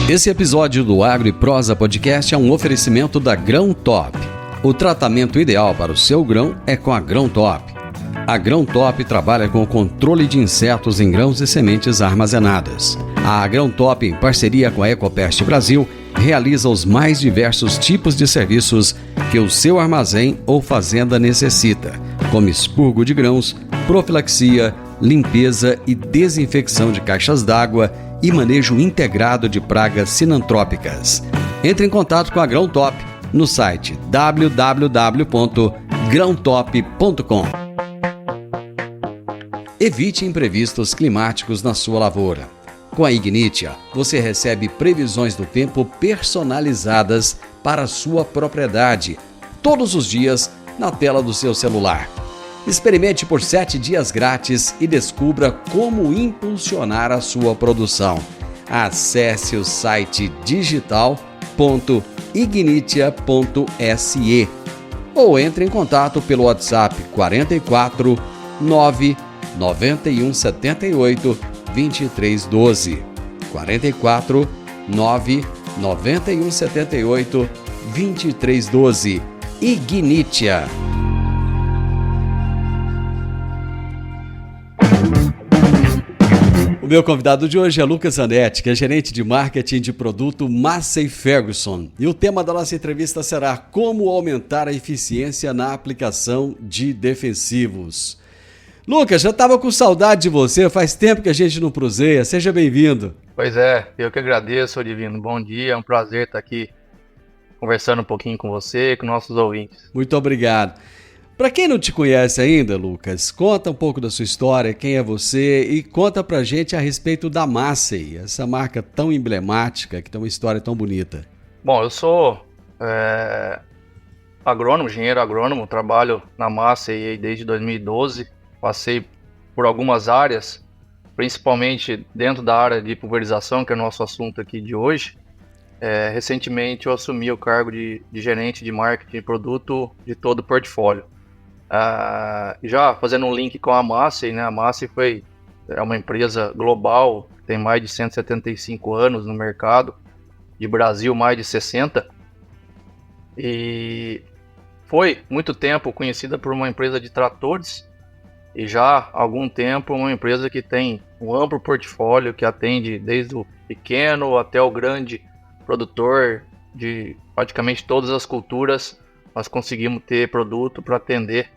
Esse episódio do Agro e Prosa Podcast é um oferecimento da Grão Top. O tratamento ideal para o seu grão é com a Grão Top. A Grão Top trabalha com o controle de insetos em grãos e sementes armazenadas. A Grão Top, em parceria com a Ecopest Brasil, realiza os mais diversos tipos de serviços que o seu armazém ou fazenda necessita, como expurgo de grãos, profilaxia, limpeza e desinfecção de caixas d'água e manejo integrado de pragas sinantrópicas. Entre em contato com a Grão Top no site www.grãotop.com. Evite imprevistos climáticos na sua lavoura. Com a Ignitia, você recebe previsões do tempo personalizadas para a sua propriedade, todos os dias na tela do seu celular. Experimente por 7 dias grátis e descubra como impulsionar a sua produção. Acesse o site digital.ignitia.se ou entre em contato pelo WhatsApp 44 9 91 78 2312. 44 9 91 78 2312. Ignitia. O meu convidado de hoje é Lucas Zanetti, que é gerente de marketing de produto Massey Ferguson. E o tema da nossa entrevista será como aumentar a eficiência na aplicação de defensivos. Lucas, já estava com saudade de você, faz tempo que a gente não proseia, seja bem-vindo. Pois é, eu que agradeço, Divino. Bom dia, é um prazer estar aqui conversando um pouquinho com você e com nossos ouvintes. Muito obrigado. Para quem não te conhece ainda, Lucas, conta um pouco da sua história, quem é você e conta pra gente a respeito da Massey, essa marca tão emblemática, que tem uma história tão bonita. Bom, eu sou agrônomo, engenheiro agrônomo, trabalho na Massey desde 2012, passei por algumas áreas, principalmente dentro da área de pulverização, que é o nosso assunto aqui de hoje. Recentemente eu assumi o cargo de gerente de marketing de produto de todo o portfólio. Já fazendo um link com a Massey, né? A Massey é uma empresa global, tem mais de 175 anos no mercado, de Brasil mais de 60, e foi muito tempo conhecida por uma empresa de tratores, e já há algum tempo uma empresa que tem um amplo portfólio, que atende desde o pequeno até o grande produtor de praticamente todas as culturas. Nós conseguimos ter produto para atender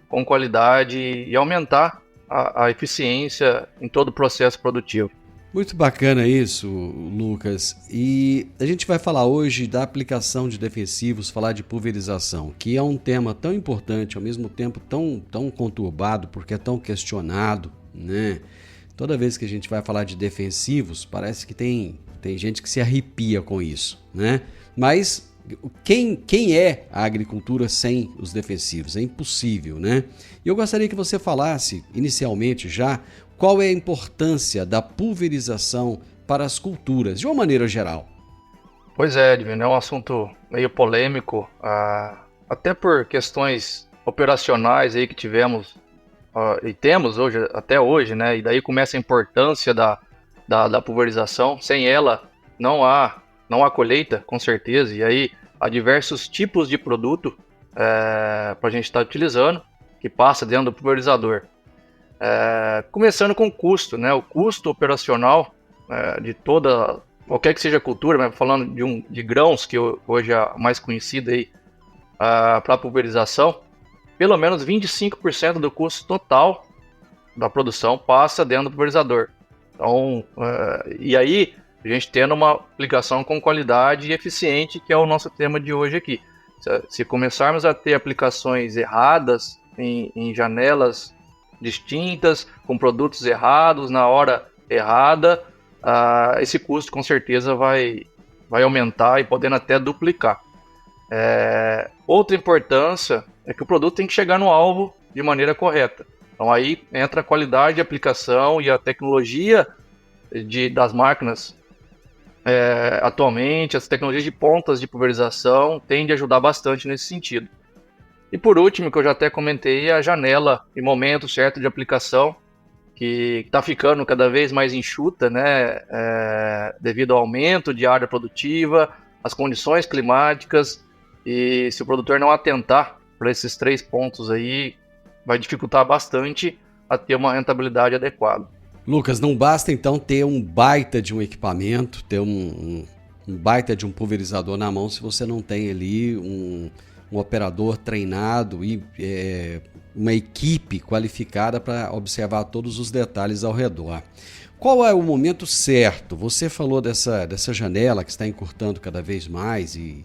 com qualidade e aumentar a eficiência em todo o processo produtivo. Muito bacana isso, Lucas. E a gente vai falar hoje da aplicação de defensivos, falar de pulverização, que é um tema tão importante, ao mesmo tempo tão conturbado, porque é tão questionado, né? Toda vez que a gente vai falar de defensivos, parece que tem gente que se arrepia com isso, né? Mas quem é a agricultura sem os defensivos? É impossível, né? E eu gostaria que você falasse, inicialmente já, qual é a importância da pulverização para as culturas, de uma maneira geral. Pois é, Divino, é um assunto meio polêmico, até por questões operacionais aí que tivemos e temos hoje, até hoje, né? E daí começa a importância da pulverização. Sem ela não há colheita, com certeza, e aí há diversos tipos de produto para a gente estar utilizando, que passa dentro do pulverizador. Começando com o custo, né? O custo operacional de qualquer que seja a cultura, mas falando de grãos, que hoje é a mais conhecida aí para pulverização, pelo menos 25% do custo total da produção passa dentro do pulverizador. Então, e aí a gente tendo uma aplicação com qualidade e eficiente, que é o nosso tema de hoje aqui. Se começarmos a ter aplicações erradas em janelas distintas, com produtos errados, na hora errada, esse custo com certeza vai aumentar e podendo até duplicar. Outra importância é que o produto tem que chegar no alvo de maneira correta. Então aí entra a qualidade de aplicação e a tecnologia das máquinas. Atualmente, as tecnologias de pontas de pulverização tendem a ajudar bastante nesse sentido. E por último, que eu já até comentei, é a janela e momento certo de aplicação, que está ficando cada vez mais enxuta, né, devido ao aumento de área produtiva, as condições climáticas, e se o produtor não atentar para esses 3 pontos aí, vai dificultar bastante a ter uma rentabilidade adequada. Lucas, não basta então ter um baita de um equipamento, ter um baita de um pulverizador na mão se você não tem ali um operador treinado e uma equipe qualificada para observar todos os detalhes ao redor. Qual é o momento certo? Você falou dessa janela que está encurtando cada vez mais e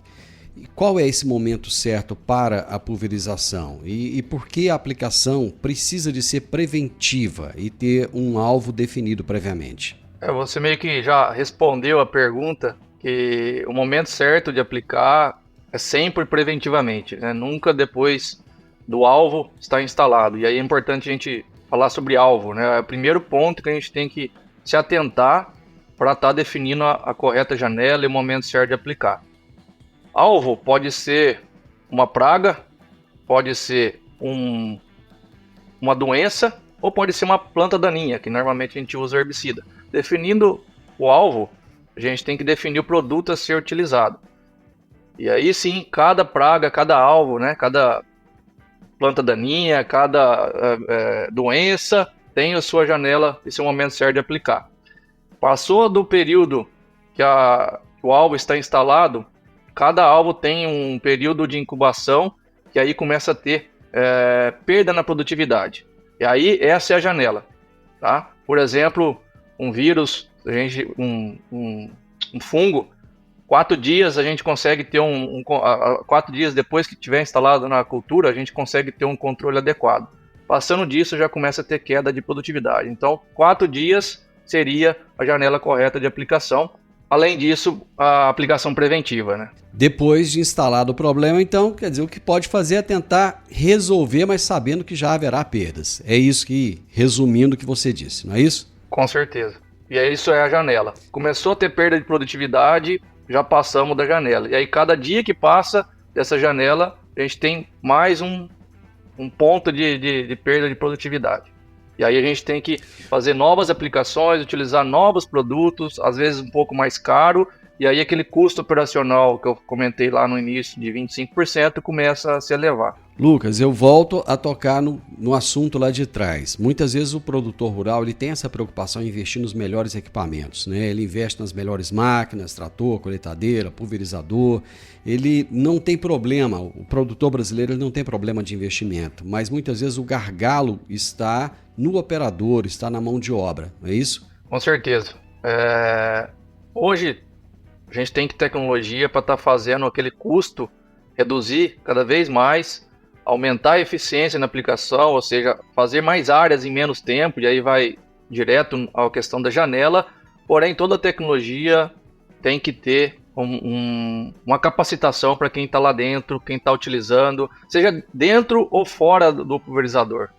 qual é esse momento certo para a pulverização? E por que a aplicação precisa de ser preventiva e ter um alvo definido previamente? Você meio que já respondeu a pergunta, que o momento certo de aplicar é sempre preventivamente, né? Nunca depois do alvo estar instalado. E aí é importante a gente falar sobre alvo, né? É o primeiro ponto que a gente tem que se atentar para estar definindo a correta janela e o momento certo de aplicar. Alvo pode ser uma praga, pode ser uma doença ou pode ser uma planta daninha, que normalmente a gente usa herbicida. Definindo o alvo, a gente tem que definir o produto a ser utilizado. E aí sim, cada praga, cada alvo, né, cada planta daninha, cada doença tem a sua janela e seu momento certo de aplicar. Passou do período que o alvo está instalado, cada alvo tem um período de incubação que aí começa a ter perda na produtividade. E aí essa é a janela. Tá? Por exemplo, um vírus, um fungo, 4 dias a gente consegue ter 4 dias depois que tiver instalado na cultura, a gente consegue ter um controle adequado. Passando disso já começa a ter queda de produtividade. Então 4 dias seria a janela correta de aplicação. Além disso, a aplicação preventiva, né? Depois de instalado o problema, então, quer dizer, o que pode fazer é tentar resolver, mas sabendo que já haverá perdas. É isso que, resumindo o que você disse, não é isso? Com certeza. E aí isso é a janela. Começou a ter perda de produtividade, já passamos da janela. E aí cada dia que passa dessa janela, a gente tem mais um ponto de perda de produtividade. E aí a gente tem que fazer novas aplicações, utilizar novos produtos, às vezes um pouco mais caro, e aí aquele custo operacional que eu comentei lá no início de 25% começa a se elevar. Lucas, eu volto a tocar no assunto lá de trás. Muitas vezes o produtor rural ele tem essa preocupação em investir nos melhores equipamentos, né? Ele investe nas melhores máquinas, trator, colheitadeira, pulverizador. Ele não tem problema, o produtor brasileiro ele não tem problema de investimento, mas muitas vezes o gargalo está no operador, está na mão de obra, não é isso? Com certeza. Hoje a gente tem tecnologia para estar fazendo aquele custo reduzir cada vez mais, aumentar a eficiência na aplicação, ou seja, fazer mais áreas em menos tempo, e aí vai direto à questão da janela, porém toda a tecnologia tem que ter uma capacitação para quem está lá dentro, quem está utilizando, seja dentro ou fora do pulverizador.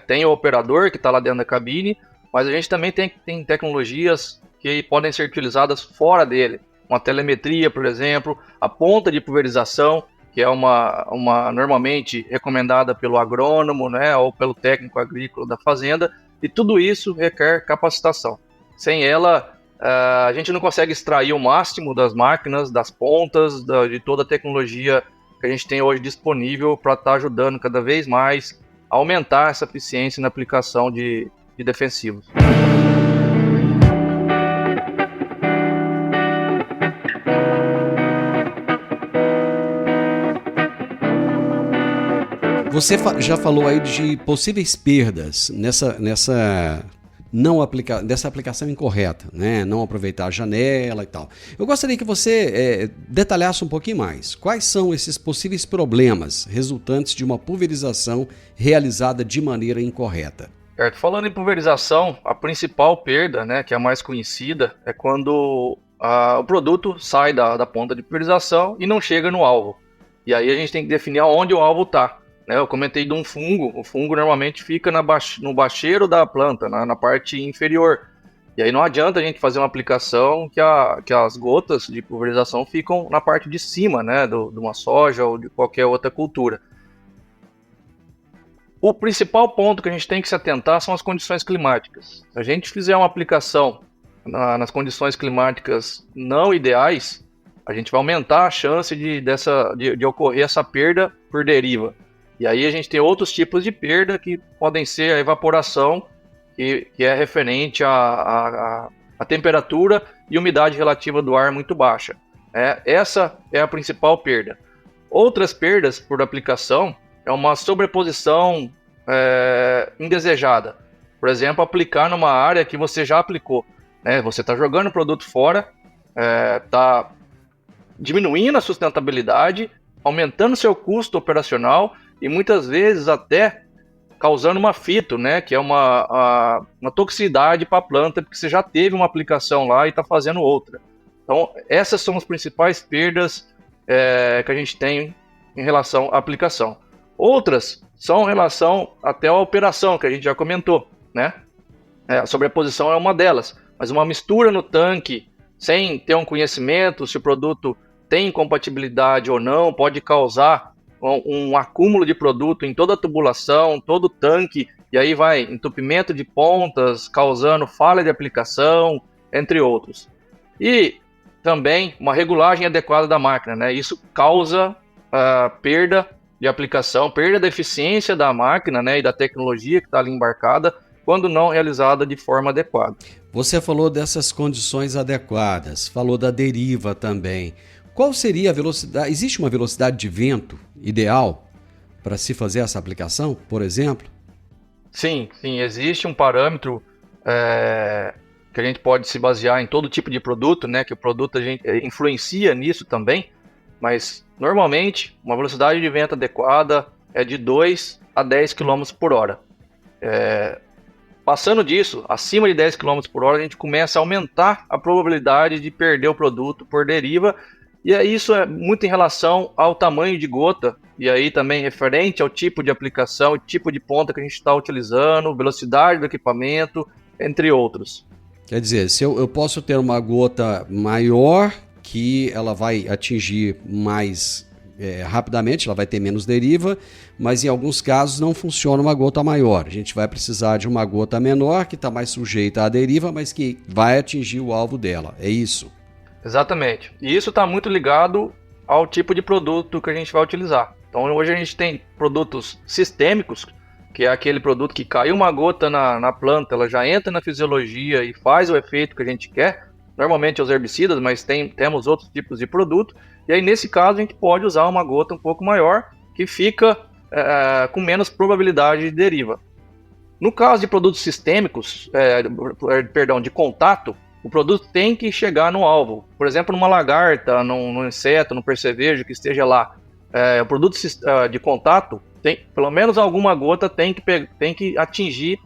Tem o operador que está lá dentro da cabine, mas a gente também tem tecnologias que podem ser utilizadas fora dele. Uma telemetria, por exemplo, a ponta de pulverização, que é uma normalmente recomendada pelo agrônomo, né, ou pelo técnico agrícola da fazenda, e tudo isso requer capacitação. Sem ela, a gente não consegue extrair o máximo das máquinas, das pontas, de toda a tecnologia que a gente tem hoje disponível para estar ajudando cada vez mais a aumentar essa eficiência na aplicação de defensivos. Você já falou aí de possíveis perdas dessa aplicação incorreta, né? Não aproveitar a janela e tal. Eu gostaria que você detalhasse um pouquinho mais. Quais são esses possíveis problemas resultantes de uma pulverização realizada de maneira incorreta? Certo. Falando em pulverização, a principal perda, né, que é a mais conhecida, é quando o produto sai da ponta de pulverização e não chega no alvo. E aí a gente tem que definir aonde o alvo está. Eu comentei de um fungo, o fungo normalmente fica no bacheiro da planta, na parte inferior. E aí não adianta a gente fazer uma aplicação que as gotas de pulverização ficam na parte de cima, né, de uma soja ou de qualquer outra cultura. O principal ponto que a gente tem que se atentar são as condições climáticas. Se a gente fizer uma aplicação nas condições climáticas não ideais, a gente vai aumentar a chance de ocorrer essa perda por deriva. E aí a gente tem outros tipos de perda que podem ser a evaporação, que é referente à temperatura e umidade relativa do ar muito baixa. Essa é a principal perda. Outras perdas por aplicação é uma sobreposição indesejada. Por exemplo, aplicar numa área que você já aplicou. Você está jogando o produto fora, está diminuindo a sustentabilidade, aumentando seu custo operacional e muitas vezes até causando uma fito, que é uma toxicidade para a planta, porque você já teve uma aplicação lá e está fazendo outra. Então, essas são as principais perdas que a gente tem em relação à aplicação. Outras são em relação até à operação, que a gente já comentou, a sobreposição é uma delas, mas uma mistura no tanque, sem ter um conhecimento se o produto tem compatibilidade ou não, pode causar um acúmulo de produto em toda a tubulação, todo o tanque, e aí vai entupimento de pontas, causando falha de aplicação, entre outros. E também uma regulagem adequada da máquina, Isso causa perda de aplicação, perda da eficiência da máquina, e da tecnologia que está ali embarcada, quando não realizada de forma adequada. Você falou dessas condições adequadas, falou da deriva também. Qual seria a velocidade? Existe uma velocidade de vento ideal para se fazer essa aplicação, por exemplo? Sim, existe um parâmetro que a gente pode se basear em todo tipo de produto, que o produto a gente influencia nisso também, mas normalmente uma velocidade de vento adequada é de 2 a 10 km por hora. Passando disso, acima de 10 km por hora, a gente começa a aumentar a probabilidade de perder o produto por deriva, e isso é muito em relação ao tamanho de gota, e aí também referente ao tipo de aplicação, tipo de ponta que a gente está utilizando, velocidade do equipamento, entre outros. Quer dizer, se eu posso ter uma gota maior, que ela vai atingir mais rapidamente, ela vai ter menos deriva, mas em alguns casos não funciona uma gota maior. A gente vai precisar de uma gota menor, que está mais sujeita à deriva, mas que vai atingir o alvo dela. É isso? Exatamente. E isso está muito ligado ao tipo de produto que a gente vai utilizar. Então hoje a gente tem produtos sistêmicos, que é aquele produto que caiu uma gota na planta, ela já entra na fisiologia e faz o efeito que a gente quer. Normalmente os herbicidas, mas temos outros tipos de produto. E aí nesse caso a gente pode usar uma gota um pouco maior, que fica com menos probabilidade de deriva. No caso de produtos sistêmicos, de contato, o produto tem que chegar no alvo. Por exemplo, numa lagarta, num inseto, num percevejo que esteja lá. O produto de contato, pelo menos alguma gota tem que atingir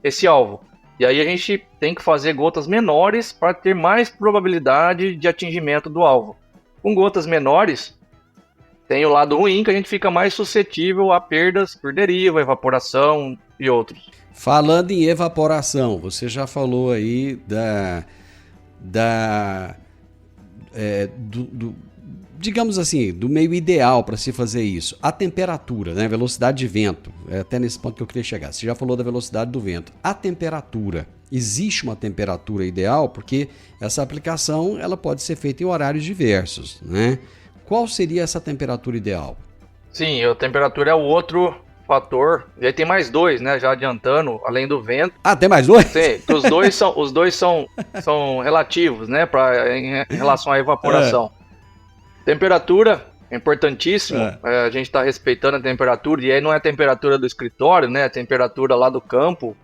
esse alvo. E aí a gente tem que fazer gotas menores para ter mais probabilidade de atingimento do alvo. Com gotas menores, tem o lado ruim, que a gente fica mais suscetível a perdas por deriva, evaporação e outros. Falando em evaporação, você já falou aí digamos assim, do meio ideal para se fazer isso. A temperatura, velocidade de vento, é até nesse ponto que eu queria chegar. Você já falou da velocidade do vento. A temperatura, existe uma temperatura ideal? Porque essa aplicação ela pode ser feita em horários diversos, Qual seria essa temperatura ideal? Sim, a temperatura é o outro fator. E aí tem mais dois, já adiantando, além do vento. Ah, tem mais dois? Sim, os dois são relativos, em relação à evaporação. Temperatura é importantíssimo, a gente está respeitando a temperatura, e aí não é a temperatura do escritório, é a temperatura lá do campo,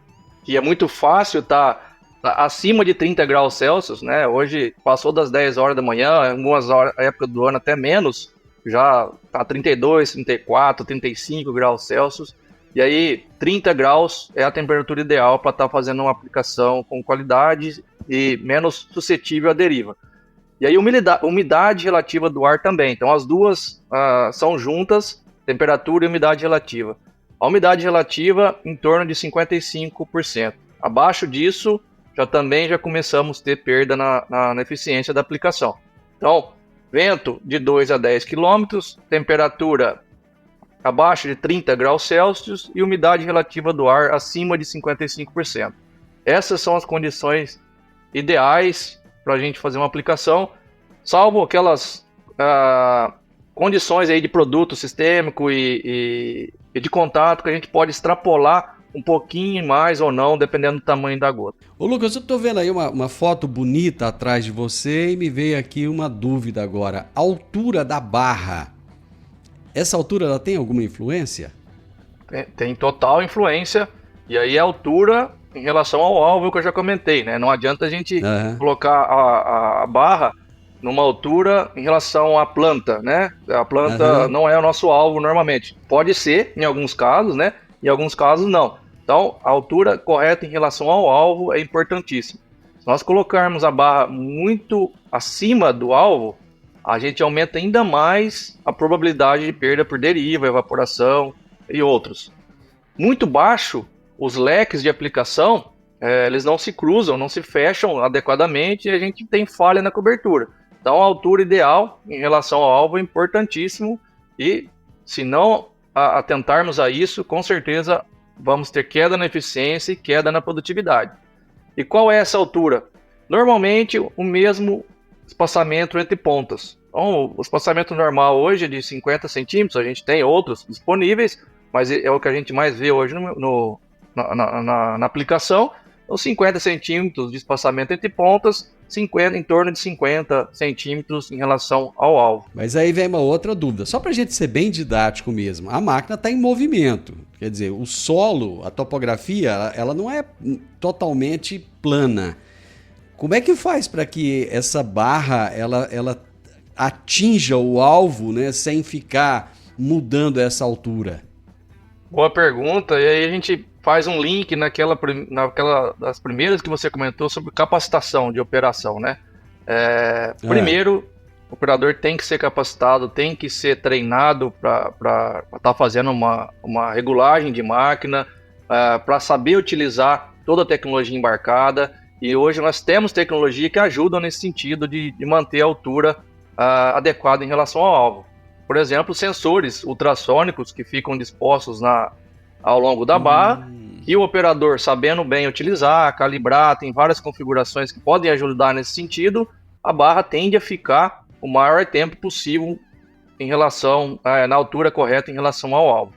que é muito fácil tá acima de 30 graus Celsius, Hoje passou das 10 horas da manhã, em algumas horas, época do ano até menos, já tá 32, 34, 35 graus Celsius, e aí 30 graus é a temperatura ideal para estar fazendo uma aplicação com qualidade e menos suscetível à deriva. E aí umidade relativa do ar também. Então as duas são juntas, temperatura e umidade relativa. A umidade relativa em torno de 55%. Abaixo disso, já começamos a ter perda na eficiência da aplicação. Então, vento de 2 a 10 km, temperatura abaixo de 30 graus Celsius e umidade relativa do ar acima de 55%. Essas são as condições ideais para a gente fazer uma aplicação, salvo aquelas condições aí de produto sistêmico e de contato que a gente pode extrapolar um pouquinho mais ou não, dependendo do tamanho da gota. Ô Lucas, eu estou vendo aí uma foto bonita atrás de você e me veio aqui uma dúvida agora. A altura da barra, essa altura ela tem alguma influência? Tem total influência, e aí a altura em relação ao alvo que eu já comentei, né? Não adianta a gente colocar a barra numa altura em relação à planta, né? A planta não é o nosso alvo normalmente. Pode ser, em alguns casos, né? Em alguns casos, não. Então, a altura correta em relação ao alvo é importantíssima. Se nós colocarmos a barra muito acima do alvo, a gente aumenta ainda mais a probabilidade de perda por deriva, evaporação e outros. Muito baixo, os leques de aplicação, eles não se cruzam, não se fecham adequadamente e a gente tem falha na cobertura. Então, a altura ideal em relação ao alvo é importantíssimo e, se não atentarmos a isso, com certeza vamos ter queda na eficiência e queda na produtividade. E qual é essa altura? Normalmente, o mesmo espaçamento entre pontas. Então, o espaçamento normal hoje é de 50 centímetros, a gente tem outros disponíveis, mas é o que a gente mais vê hoje na aplicação. Então, 50 centímetros de espaçamento entre pontas, em torno de 50 centímetros em relação ao alvo. Mas aí vem uma outra dúvida, só para a gente ser bem didático mesmo. A máquina está em movimento, quer dizer, o solo, a topografia, ela não é totalmente plana. Como é que faz para que essa barra ela atinja o alvo, né, sem ficar mudando essa altura? Boa pergunta, e aí a gente faz um link naquela das primeiras que você comentou sobre capacitação de operação, né? Primeiro, o operador tem que ser capacitado, tem que ser treinado para estar fazendo uma regulagem de máquina, para saber utilizar toda a tecnologia embarcada, e hoje nós temos tecnologia que ajuda nesse sentido de manter a altura adequada em relação ao alvo. Por exemplo, sensores ultrassônicos que ficam dispostos ao longo da barra, e o operador, sabendo bem utilizar, calibrar, tem várias configurações que podem ajudar nesse sentido, a barra tende a ficar o maior tempo possível em relação na altura correta em relação ao alvo.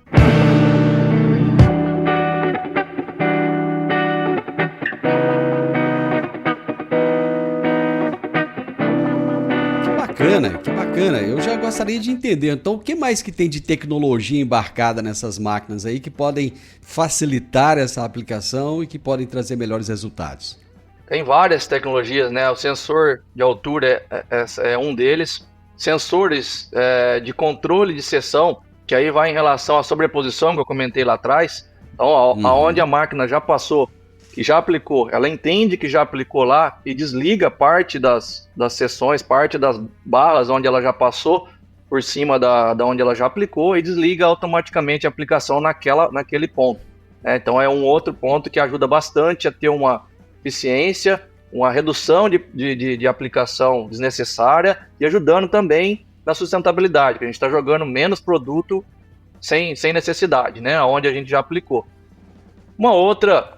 Que bacana. Eu já gostaria de entender, então, o que mais que tem de tecnologia embarcada nessas máquinas aí que podem facilitar essa aplicação e que podem trazer melhores resultados? Tem várias tecnologias, né? O sensor de altura é um deles. Sensores de controle de seção, que aí vai em relação à sobreposição que eu comentei lá atrás. Então, aonde a máquina já passou, que já aplicou, ela entende que já aplicou lá e desliga parte das seções, parte das barras onde ela já passou por cima da onde ela já aplicou e desliga automaticamente a aplicação naquele ponto. Então é um outro ponto que ajuda bastante a ter uma eficiência, uma redução de aplicação desnecessária e ajudando também na sustentabilidade, que a gente está jogando menos produto sem necessidade, né, onde a gente já aplicou. Uma outra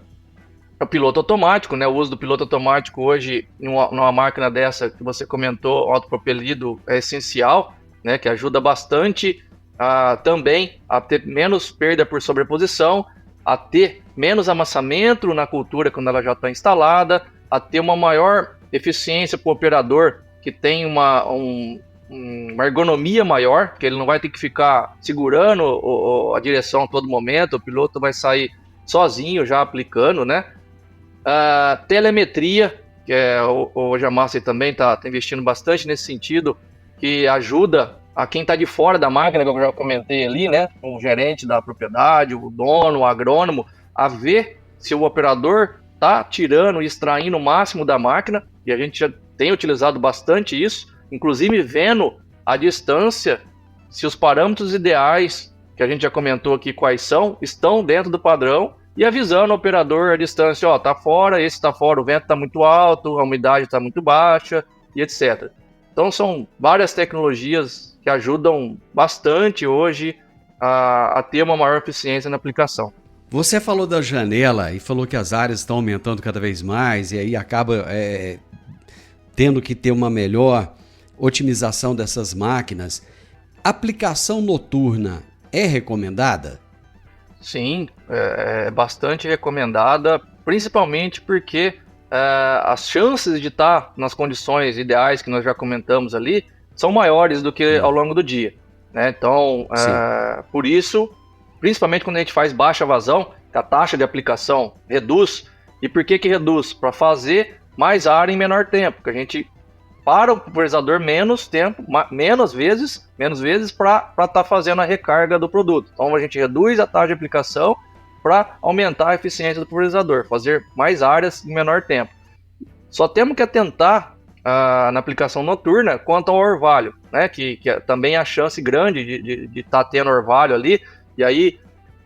é o piloto automático, né? O uso do piloto automático hoje numa máquina dessa que você comentou, autopropelido, é essencial, né? Que ajuda bastante também a ter menos perda por sobreposição, a ter menos amassamento na cultura quando ela já está instalada, a ter uma maior eficiência para o operador que tem uma ergonomia maior, que ele não vai ter que ficar segurando a direção a todo momento, o piloto vai sair sozinho já aplicando, né? Telemetria, que hoje a Master também está investindo bastante nesse sentido, que ajuda a quem está de fora da máquina, que eu já comentei ali, né? O gerente da propriedade, o dono, o agrônomo, a ver se o operador está tirando e extraindo o máximo da máquina, e a gente já tem utilizado bastante isso, inclusive vendo a distância, se os parâmetros ideais, que a gente já comentou aqui quais são, estão dentro do padrão, e avisando o operador a distância, ó, tá fora, esse tá fora, o vento tá muito alto, a umidade tá muito baixa, e etc. Então são várias tecnologias que ajudam bastante hoje a ter uma maior eficiência na aplicação. Você falou da janela e falou que as áreas estão aumentando cada vez mais e aí acaba tendo que ter uma melhor otimização dessas máquinas. Aplicação noturna é recomendada? Sim, é bastante recomendada, principalmente porque as chances de estar nas condições ideais que nós já comentamos ali são maiores do que ao longo do dia, né? Então, por isso, principalmente quando a gente faz baixa vazão, que a taxa de aplicação reduz. E por que reduz? Para fazer mais área em menor tempo, que a gente para o pulverizador menos tempo, menos vezes para estar fazendo a recarga do produto. Então a gente reduz a taxa de aplicação para aumentar a eficiência do pulverizador, fazer mais áreas em menor tempo. Só temos que atentar na aplicação noturna quanto ao orvalho, né? Que também a chance grande de estar tendo orvalho ali, e aí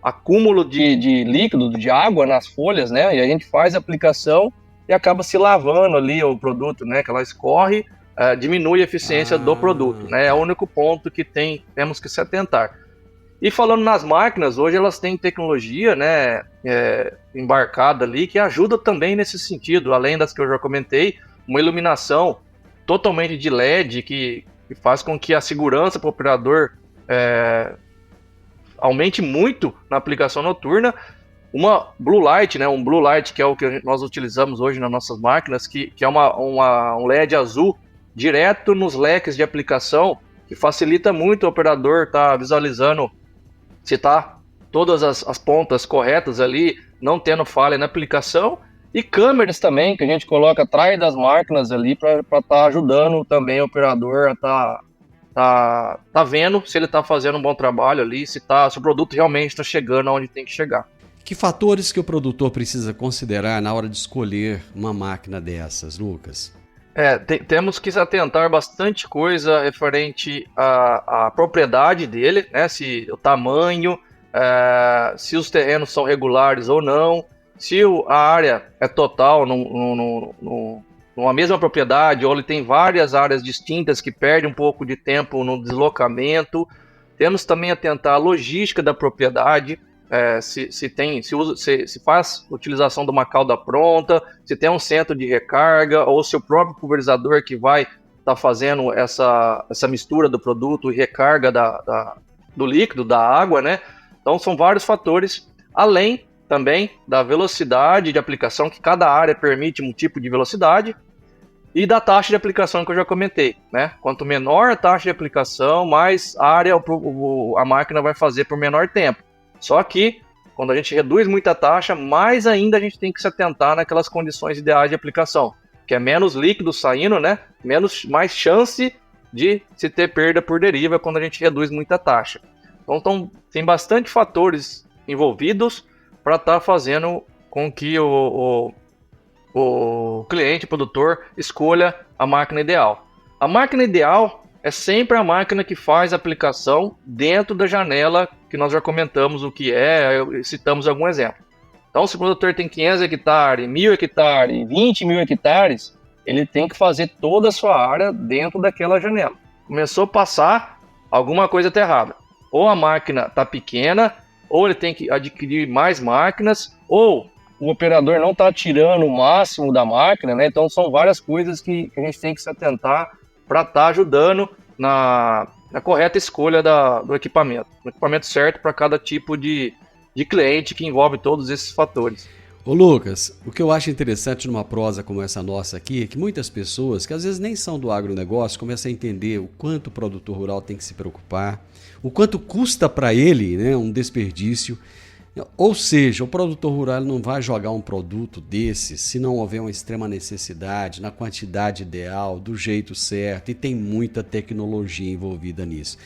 acúmulo de líquido, de água nas folhas, né? E a gente faz a aplicação e acaba se lavando ali o produto, né? Que ela escorre, diminui a eficiência do produto, né? É o único ponto que temos que se atentar. E falando nas máquinas, hoje elas têm tecnologia, né? Embarcada ali que ajuda também nesse sentido, além das que eu já comentei, uma iluminação totalmente de LED que faz com que a segurança para o operador aumente muito na aplicação noturna. Uma Blue Light, né, um Blue Light que é o que nós utilizamos hoje nas nossas máquinas, que é um LED azul direto nos leques de aplicação, que facilita muito o operador estar visualizando se está todas as pontas corretas ali, não tendo falha na aplicação, e câmeras também, que a gente coloca atrás das máquinas ali para estar ajudando também o operador a tá vendo se ele está fazendo um bom trabalho ali, se o produto realmente está chegando aonde tem que chegar. Que fatores que o produtor precisa considerar na hora de escolher uma máquina dessas, Lucas? Temos que se atentar bastante coisa referente à propriedade dele, né? Se o tamanho, se os terrenos são regulares ou não, se a área é total numa mesma propriedade, ou ele tem várias áreas distintas que perdem um pouco de tempo no deslocamento. Temos também a atentar a logística da propriedade, se faz utilização de uma cauda pronta, se tem um centro de recarga, ou se o próprio pulverizador que vai estar fazendo essa mistura do produto e recarga do líquido, da água, né? Então são vários fatores, além também da velocidade de aplicação, que cada área permite um tipo de velocidade, e da taxa de aplicação que eu já comentei, né? Quanto menor a taxa de aplicação, mais área a máquina vai fazer por menor tempo. Só que, quando a gente reduz muita taxa, mais ainda a gente tem que se atentar naquelas condições ideais de aplicação, que é menos líquido saindo, né? Mais chance de se ter perda por deriva quando a gente reduz muita taxa. Então tem bastante fatores envolvidos para estar fazendo com que o cliente, o produtor, escolha a máquina ideal. A máquina ideal é sempre a máquina que faz a aplicação dentro da janela que nós já comentamos o que citamos algum exemplo. Então, se o produtor tem 500 hectares, 1.000 hectares, 20 mil hectares, ele tem que fazer toda a sua área dentro daquela janela. Começou a passar, alguma coisa está errada. Ou a máquina está pequena, ou ele tem que adquirir mais máquinas, ou o operador não está tirando o máximo da máquina, né? Então são várias coisas que a gente tem que se atentar para estar ajudando na correta escolha do equipamento. O equipamento certo para cada tipo de cliente que envolve todos esses fatores. Ô Lucas, o que eu acho interessante numa prosa como essa nossa aqui é que muitas pessoas, que às vezes nem são do agronegócio, começam a entender o quanto o produtor rural tem que se preocupar, o quanto custa para ele, né, um desperdício. Ou seja, o produtor rural não vai jogar um produto desse se não houver uma extrema necessidade, na quantidade ideal, do jeito certo, e tem muita tecnologia envolvida nisso.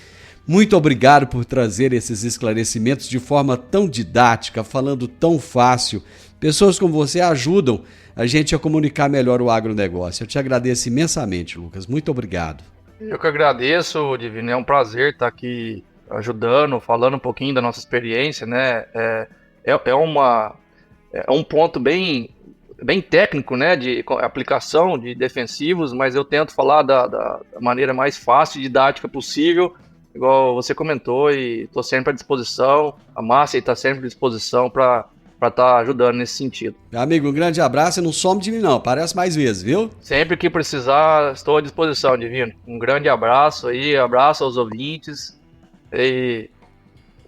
Muito obrigado por trazer esses esclarecimentos de forma tão didática, falando tão fácil. Pessoas como você ajudam a gente a comunicar melhor o agronegócio. Eu te agradeço imensamente, Lucas. Muito obrigado. Eu que agradeço, Divino. É um prazer estar aqui ajudando, falando um pouquinho da nossa experiência, né? É um ponto bem técnico, né? De aplicação de defensivos, mas eu tento falar da maneira mais fácil e didática possível igual você comentou, e estou sempre à disposição. A Márcia está sempre à disposição para estar ajudando nesse sentido. Meu amigo, um grande abraço e não some de mim não, aparece mais vezes, viu? Sempre que precisar, estou à disposição, Divino. Um grande abraço aí, abraço aos ouvintes e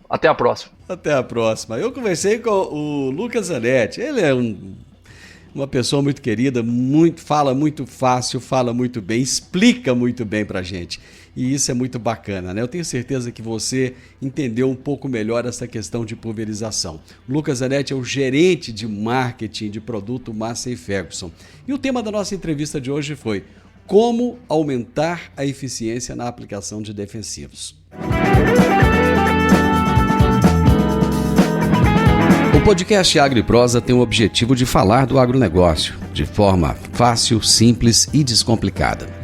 até a próxima. Até a próxima. Eu conversei com o Lucas Zanetti, ele é uma pessoa muito querida, fala muito fácil, fala muito bem, explica muito bem pra gente. E isso é muito bacana, né? Eu tenho certeza que você entendeu um pouco melhor essa questão de pulverização. O Lucas Zanetti é o gerente de marketing de produto Massey Ferguson. E o tema da nossa entrevista de hoje foi como aumentar a eficiência na aplicação de defensivos. O podcast Agro e Prosa tem o objetivo de falar do agronegócio de forma fácil, simples e descomplicada.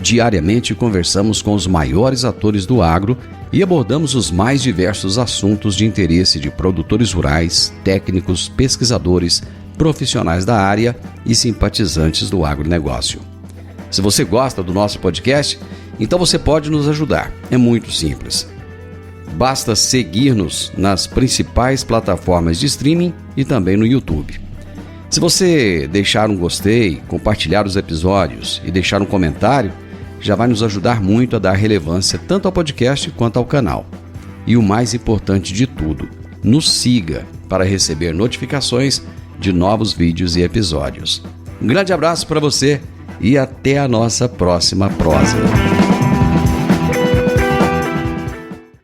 Diariamente conversamos com os maiores atores do agro e abordamos os mais diversos assuntos de interesse de produtores rurais, técnicos, pesquisadores, profissionais da área e simpatizantes do agronegócio. Se você gosta do nosso podcast, então você pode nos ajudar. É muito simples. Basta seguir-nos nas principais plataformas de streaming e também no YouTube. Se você deixar um gostei, compartilhar os episódios e deixar um comentário, já vai nos ajudar muito a dar relevância tanto ao podcast quanto ao canal. E o mais importante de tudo, nos siga para receber notificações de novos vídeos e episódios. Um grande abraço para você e até a nossa próxima prosa.